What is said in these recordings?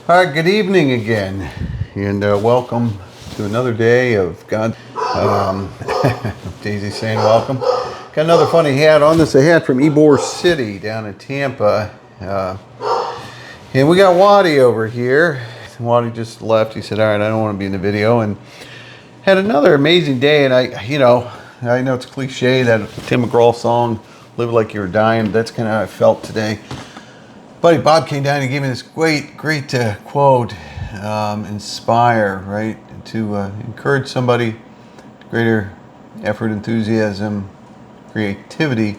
All right, good evening again, and welcome to another day of God. Daisy saying welcome. Got another funny hat on. This is a hat from Ybor City down in Tampa. And we got Waddy over here. Waddy just left. He said, all right, I don't want to be in the video. And had another amazing day. And I know it's cliche, that Tim McGraw song, Live Like You Were Dying. That's kind of how I felt today. Buddy Bob came down and gave me this great quote, inspire, right? To encourage somebody, greater effort, enthusiasm, creativity,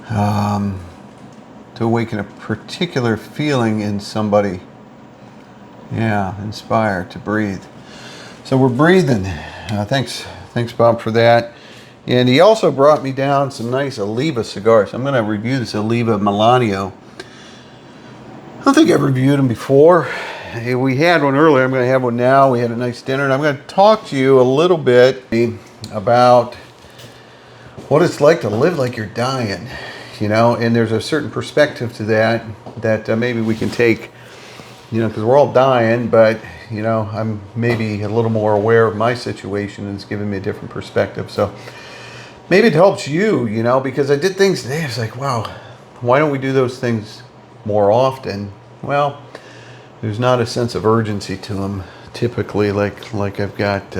to awaken a particular feeling in somebody. Yeah, inspire, to breathe. So we're breathing. Thanks Bob for that. And he also brought me down some nice Oliva cigars. I'm going to review this Oliva Melanio. I don't think I've reviewed them before. We had one earlier. I'm going to have one now. We had a nice dinner, and I'm going to talk to you a little bit about what it's like to live like you're dying, and there's a certain perspective to that maybe we can take, because we're all dying, but, I'm maybe a little more aware of my situation, and it's giving me a different perspective. So maybe it helps you, because I did things today. I was like, wow, why don't we do those things more often? Well, there's not a sense of urgency to them typically like I've got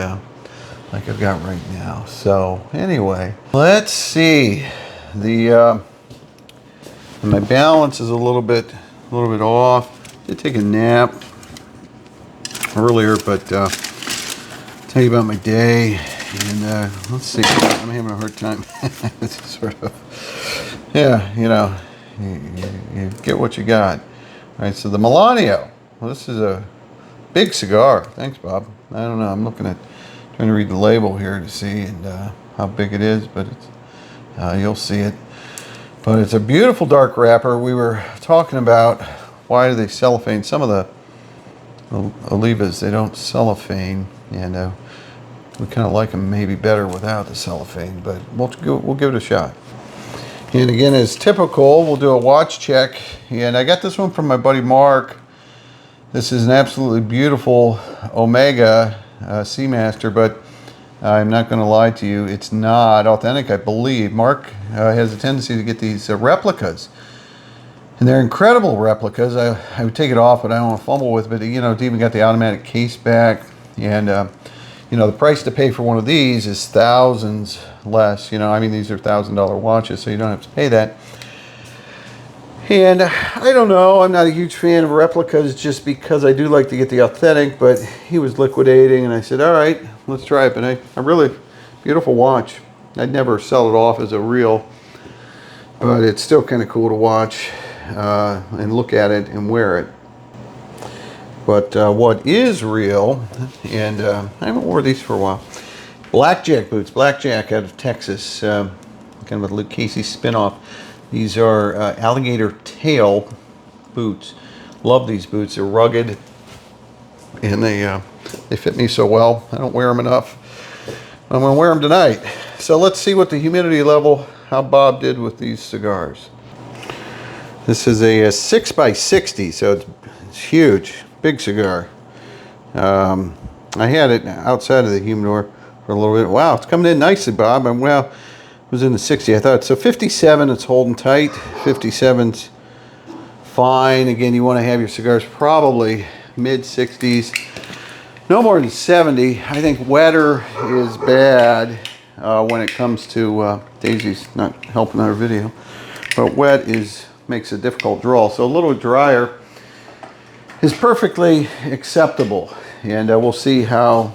right now. So anyway, let's see. My balance is a little bit off. I did take a nap earlier, but tell you about my day, and let's see. I'm having a hard time. It's sort of, yeah, you get what you got. All right, so the Melanio. Well, this is a big cigar. Thanks, Bob. I don't know. I'm trying to read the label here to see how big it is, but you'll see it. But it's a beautiful dark wrapper. We were talking about why do they cellophane. Some of the Olivas, they don't cellophane, and we kind of like them maybe better without the cellophane, but we'll give it a shot. And again, as typical, we'll do a watch check. And I got this one from my buddy Mark. This is an absolutely beautiful Omega Seamaster, but I'm not going to lie to you, it's not authentic, I believe. Mark has a tendency to get these replicas. And they're incredible replicas. I would take it off, but I don't want to fumble with it. But, it's even got the automatic case back. And, the price to pay for one of these is thousands less. These are $1,000 watches, so you don't have to pay that. And I don't know, I'm not a huge fan of replicas just because I do like to get the authentic, but he was liquidating, and I said, all right, let's try it. But a really beautiful watch. I'd never sell it off as a real, but it's still kind of cool to watch and look at it and wear it. But what is real, and I haven't worn these for a while, Blackjack boots. Blackjack out of Texas, kind of a Luke Casey spinoff. These are alligator tail boots. Love these boots. They're rugged, and they fit me so well. I don't wear them enough. I'm going to wear them tonight. So let's see what the humidity level, how Bob did with these cigars. This is a 6x60, so it's huge. Big cigar. I had it outside of the humidor for a little bit. Wow, it's coming in nicely, Bob. And well, it was in the 60, I thought. So 57, it's holding tight. 57's fine. Again, you want to have your cigars probably mid-60s. No more than 70. I think wetter is bad when it comes to, Daisy's not helping our video, but wet makes a difficult draw. So a little drier is perfectly acceptable, and we'll see how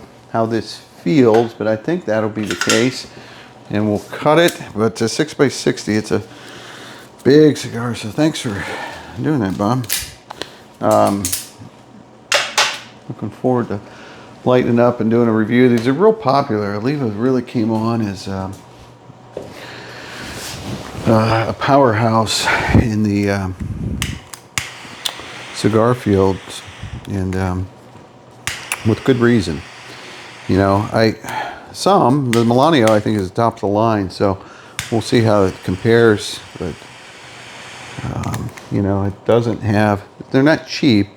this feels, but I think that'll be the case, and we'll cut it. But 6x60, it's a big cigar, so thanks for doing that, Bob. Looking forward to lighting up and doing a review. These are real popular. Oliva really came on as a powerhouse in the cigar fields, and with good reason. The Melanio I think is top of the line, so we'll see how it compares. But it doesn't have, they're not cheap,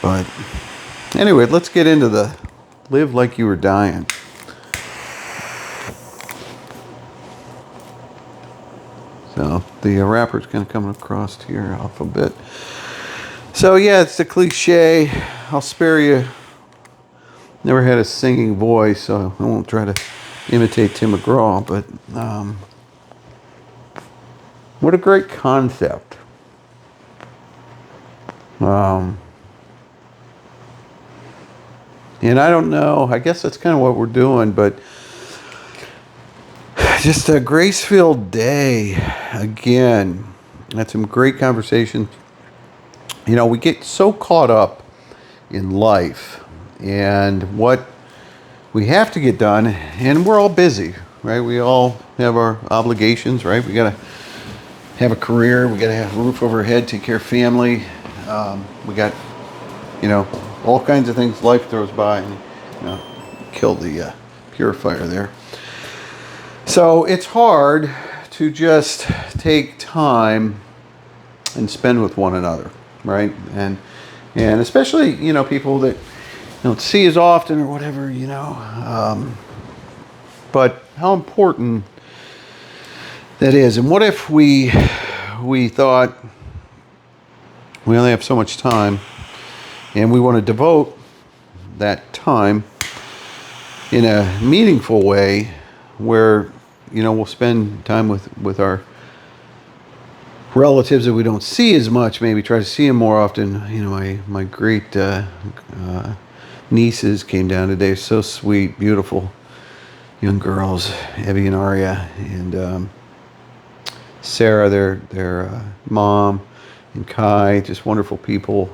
But anyway, let's get into the live like you were dying. So the wrapper's kind of coming across here off a bit. So yeah, it's the cliche. I'll spare you. Never had a singing voice, so I won't try to imitate Tim McGraw. But what a great concept. And I don't know. I guess that's kind of what we're doing, but just a grace-filled day again. Had some great conversation. You know, we get so caught up in life and what we have to get done, and we're all busy, right? We all have our obligations, right? We got to have a career, we got to have a roof over our head, take care of family. We got, you know, all kinds of things life throws by, and you know, kill the purifier there. So it's hard to just take time and spend with one another, right? And especially, you know, people that don't see as often or whatever, you know. But how important that is. And what if we thought we only have so much time and we want to devote that time in a meaningful way where, you know, we'll spend time with our relatives that we don't see as much, maybe try to see them more often. You know, my great nieces came down today, so sweet, beautiful young girls, Evie and Aria, and Sarah, their mom, and Kai, just wonderful people.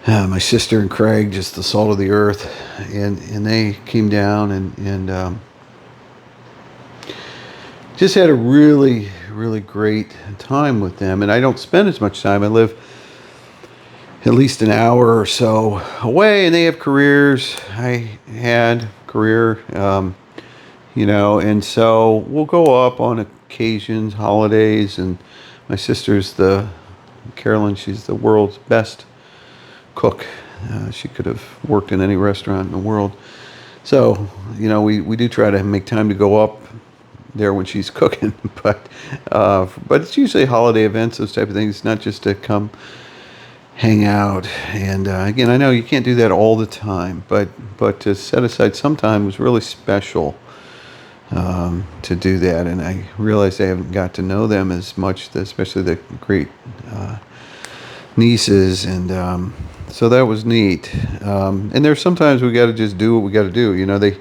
My sister and Craig, just the salt of the earth, and they came down and just had a really, really great time with them. And I don't spend as much time. I live at least an hour or so away, and they have careers. I had a career, you know, and so we'll go up on occasions, holidays, and my sister's Carolyn, she's the world's best cook. She could have worked in any restaurant in the world. So, you know, we do try to make time to go up there when she's cooking, but it's usually holiday events, those type of things, not just to come hang out. And again, I know you can't do that all the time, but to set aside some time was really special to do that. And I realized I haven't got to know them as much, especially the great nieces, and so that was neat. And there's sometimes we got to just do what we got to do. You know, they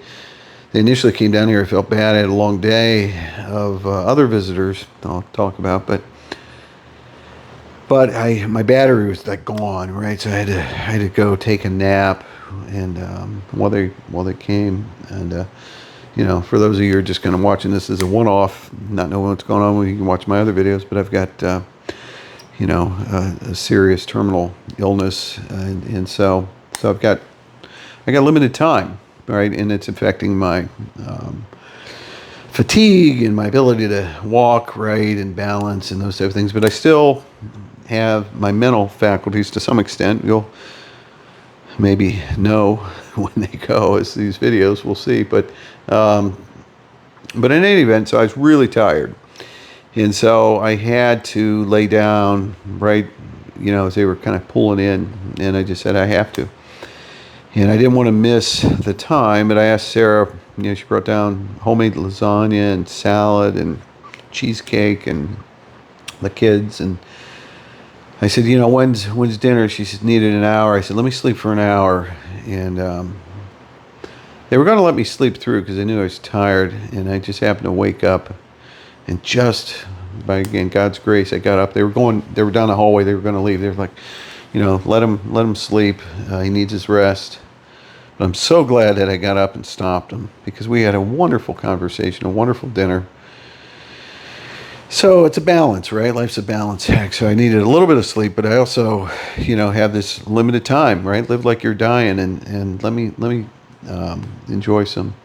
initially came down here. I felt bad. I had a long day of other visitors I'll talk about, but my battery was like gone, right? So I had to go take a nap, and while they came, and you know, for those of you who are just kind of watching this as a one-off, not knowing what's going on, well, you can watch my other videos. But I've got you know, a serious terminal illness, and so I got limited time, right? And it's affecting my fatigue and my ability to walk right and balance and those type of things. But I still have my mental faculties to some extent. You'll maybe know when they go as these videos, we'll see. But in any event, so I was really tired. And so I had to lay down, right, you know, as they were kind of pulling in. And I just said, I have to. And I didn't want to miss the time, but I asked Sarah, you know, she brought down homemade lasagna and salad and cheesecake and the kids. And I said, you know, when's dinner? She said, needed an hour. I said, let me sleep for an hour. And they were going to let me sleep through because they knew I was tired. And I just happened to wake up. And just by, again, God's grace, I got up. They were down the hallway. They were going to leave. They were like, you know, let him sleep. He needs his rest. But I'm so glad that I got up and stopped him, because we had a wonderful conversation, a wonderful dinner. So it's a balance, right? Life's a balance act. So I needed a little bit of sleep, but I also, you know, have this limited time, right? Live like you're dying, and let me enjoy some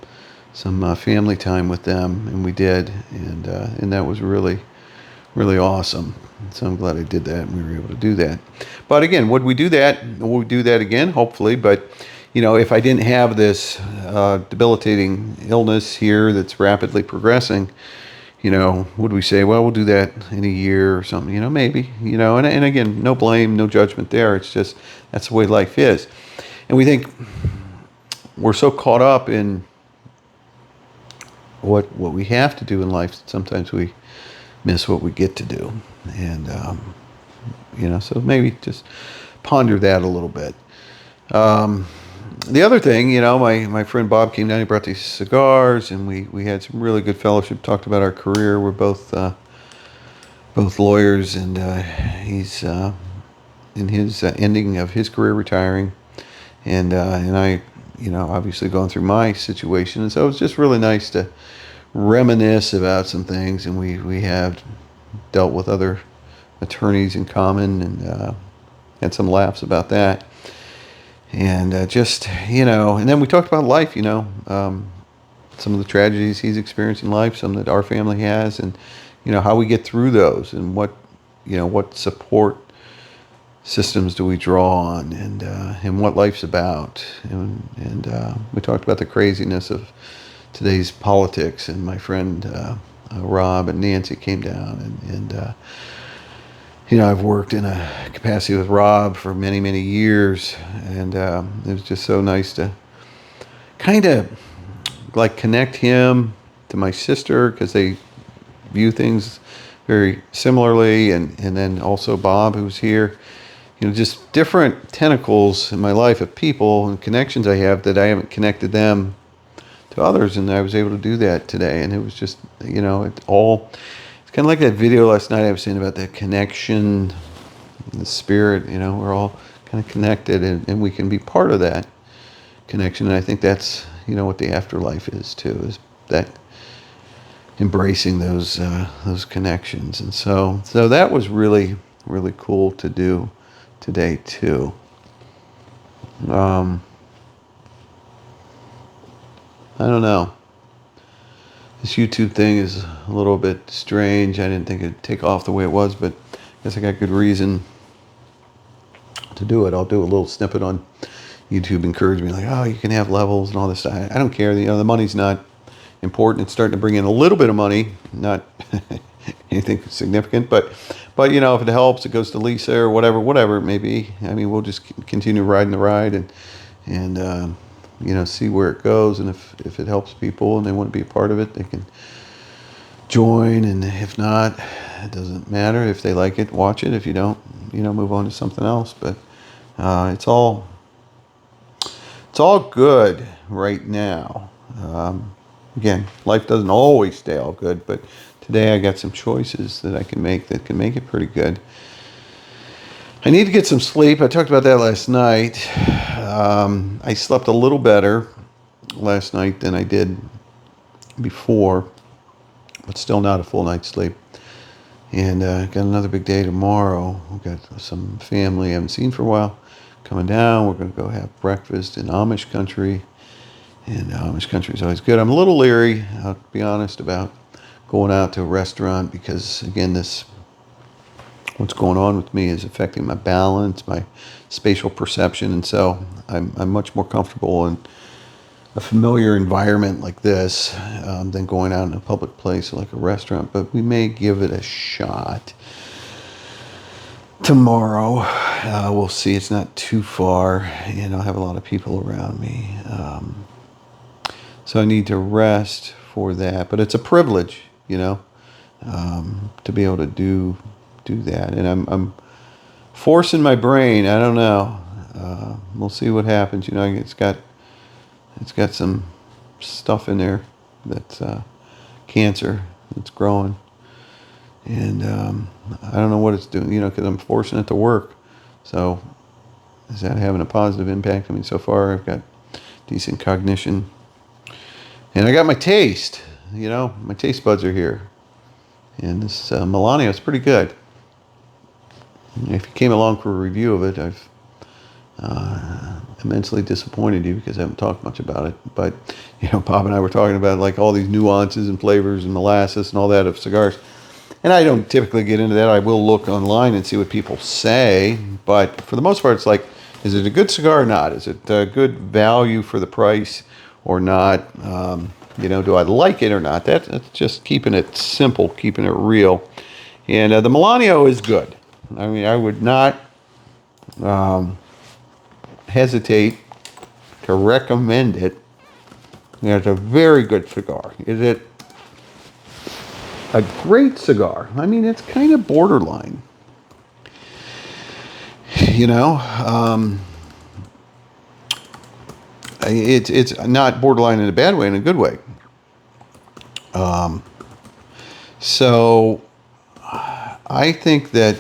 family time with them, and we did, and that was really, really awesome. So I'm glad I did that and we were able to do that. But again, would we do that? Would we do that again? Hopefully. But, if I didn't have this debilitating illness here that's rapidly progressing, would we say, well, we'll do that in a year or something? Maybe, and again, no blame, no judgment there. It's just, that's the way life is. And we think we're so caught up in what we have to do in life that sometimes we miss what we get to do. And, so maybe just ponder that a little bit. The other thing, my friend Bob came down, he brought these cigars, and we had some really good fellowship, talked about our career. We're both lawyers, and he's in his ending of his career, retiring, and I, obviously going through my situation. And so it was just really nice to reminisce about some things, and we have dealt with other attorneys in common, and had some laughs about that. And just, and then we talked about life, some of the tragedies he's experienced in life, some that our family has, and, how we get through those, and what support systems do we draw on, and what life's about. And we talked about the craziness of today's politics, and my friend Rob and Nancy came down, and I've worked in a capacity with Rob for many, many years, and it was just so nice to kind of like connect him to my sister, because they view things very similarly, and then also Bob, who's here. Just different tentacles in my life of people and connections I have that I haven't connected them to others, and I was able to do that today. And it was just, it's kind of like that video last night I was saying about that connection, the spirit. We're all kind of connected, and we can be part of that connection. And I think that's, what the afterlife is too, is that embracing those connections. And so that was really, really cool to do today too. I don't know. This YouTube thing is a little bit strange. I didn't think it'd take off the way it was, but I guess I got good reason to do it. I'll do a little snippet on YouTube, encourage me like, oh, you can have levels and all this stuff. I don't care. The money's not important. It's starting to bring in a little bit of money, not anything significant, but if it helps, it goes to Lisa or whatever it may be. I mean, we'll just continue riding the ride, and see where it goes. And if it helps people and they want to be a part of it, they can join. And if not, it doesn't matter. If they like it, watch it. If you don't, move on to something else. But it's all good right now. Again, life doesn't always stay all good, but today I got some choices that I can make that can make it pretty good. I need to get some sleep. I talked about that last night. I slept a little better last night than I did before, but still not a full night's sleep. And got another big day tomorrow. We've got some family I haven't seen for a while coming down. We're going to go have breakfast in Amish country. And Amish country is always good. I'm a little leery, I'll be honest, about going out to a restaurant because, again, what's going on with me is affecting my balance, my spatial perception, and so I'm much more comfortable in a familiar environment like this than going out in a public place like a restaurant. But we may give it a shot tomorrow. We'll see. It's not too far, and I'll have a lot of people around me. So I need to rest for that, but it's a privilege, to be able to do that. And I'm forcing my brain. I don't know. We'll see what happens. It's got some stuff in there that's cancer that's growing, and I don't know what it's doing. Because I'm forcing it to work. So is that having a positive impact? I mean, so far I've got decent cognition. And I got my taste, my taste buds are here. And this Melanio is pretty good. If you came along for a review of it, I've immensely disappointed you because I haven't talked much about it. But, Bob and I were talking about like all these nuances and flavors and molasses and all that of cigars. And I don't typically get into that. I will look online and see what people say, but for the most part, it's like, is it a good cigar or not? Is it a good value for the price or not? You know, do I like it or not? That's just keeping it simple, keeping it real. And the Melanio is good. I mean, I would not hesitate to recommend it. It's a very good cigar. Is it a great cigar? I mean, it's kind of borderline. You know, it's not borderline in a bad way, in a good way. So I think that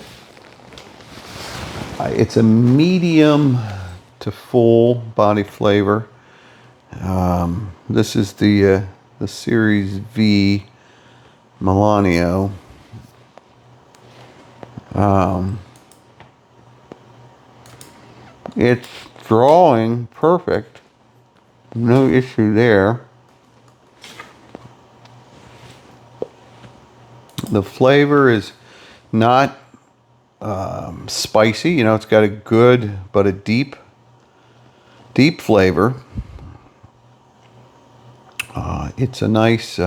it's a medium to full body flavor. This is the Series V Melanio. It's drawing perfect. No issue there. The flavor is not spicy. You know, it's got a good but a deep flavor. It's a nice,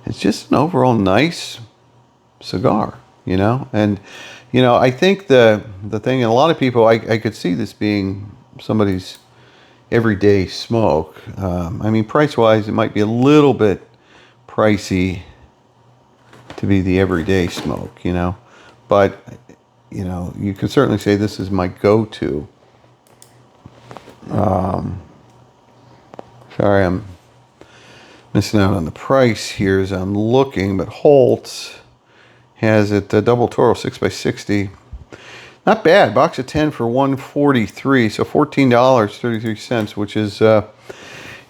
it's just an overall nice cigar, you know? And, you know, I think the thing, and a lot of people, I could see this being somebody's everyday smoke. I mean, price-wise, it might be a little bit pricey to be the everyday smoke, you know? But, you know, you could certainly say this is my go-to. Sorry, I'm missing out on the price here as I'm looking, but Holtz has it double Toro 6x60. Not bad. Box of 10 for $143, so $14.33, which is, you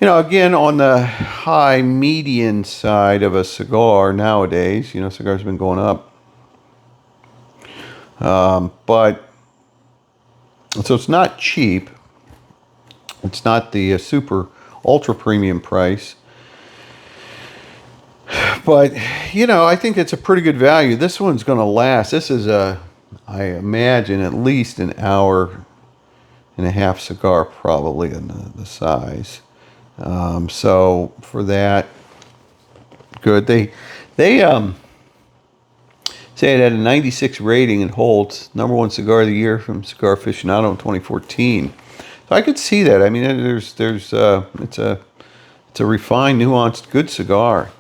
know, again, on the high median side of a cigar nowadays. You know, cigars have been going up. But, so it's not cheap. It's not the super ultra premium price. But, you know, I think it's a pretty good value. This one's going to last. This is I imagine, at least an hour and a half cigar, probably in the size. So for that, good. They say it had a 96 rating and Holtz, #1 cigar of the year from Cigar Aficionado in 2014. So I could see that. I mean, it's a refined, nuanced, good cigar.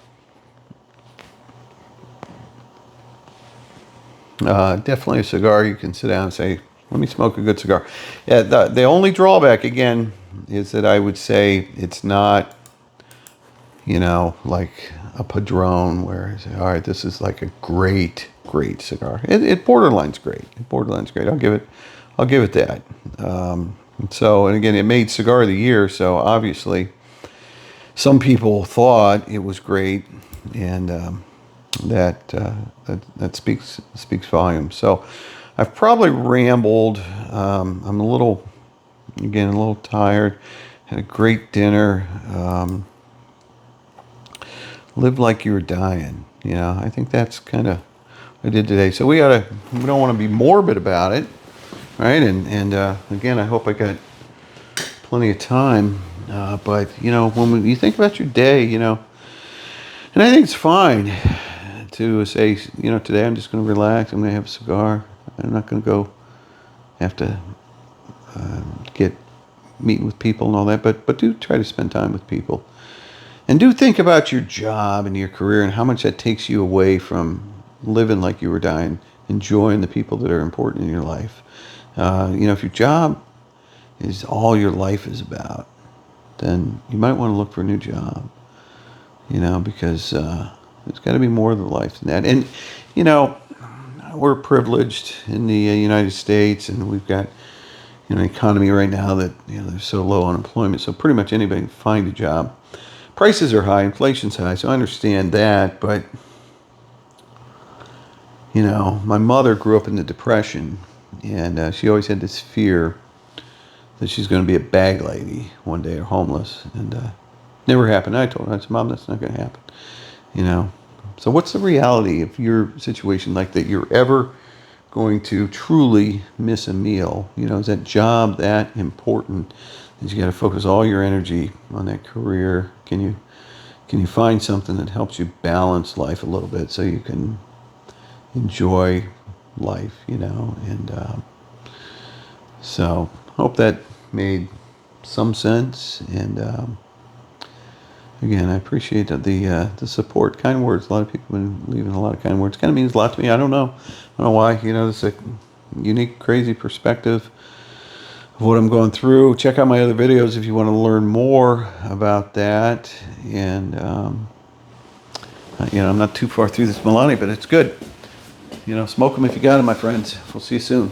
Definitely a cigar you can sit down and say, let me smoke a good cigar. Yeah, the only drawback, again, is that I would say it's not, you know, like a Padron where I say, all right, this is like a great cigar. It borderline's great. I'll give it that. So, and again, it made Cigar of the Year, so obviously some people thought it was great, and that speaks volumes. So I've probably rambled. I'm a little tired. Had a great dinner. Lived like you were dying. You know, I think that's kind of what I did today. So we don't want to be morbid about it, right? And again, I hope I got plenty of time. But you know, when you think about your day, you know, and I think it's fine to say, you know, today I'm just going to relax. I'm going to have a cigar. I'm not going to go have to get meeting with people and all that. But do try to spend time with people, and do think about your job and your career and how much that takes you away from living like you were dying, enjoying the people that are important in your life. You know, if your job is all your life is about, then you might want to look for a new job. You know, because there's got to be more to life than that. And, you know, we're privileged in the United States, and we've got, you know, an economy right now that, you know, there's so low unemployment, so pretty much anybody can find a job. Prices are high, inflation's high, so I understand that, but, you know, my mother grew up in the Depression, and she always had this fear that she's going to be a bag lady one day or homeless, and never happened. I told her, I said, Mom, that's not going to happen, you know. So what's the reality of your situation like that you're ever going to truly miss a meal? You know, is that job that important? Is you got to focus all your energy on that career? Can you find something that helps you balance life a little bit so you can enjoy life, you know? And so hope that made some sense. And again, I appreciate the support, kind words. A lot of people have been leaving a lot of kind words. Kind of means a lot to me. I don't know why. You know, it's a unique, crazy perspective of what I'm going through. Check out my other videos if you want to learn more about that. And you know, I'm not too far through this Melanio, but it's good. You know, smoke them if you got them, my friends. We'll see you soon.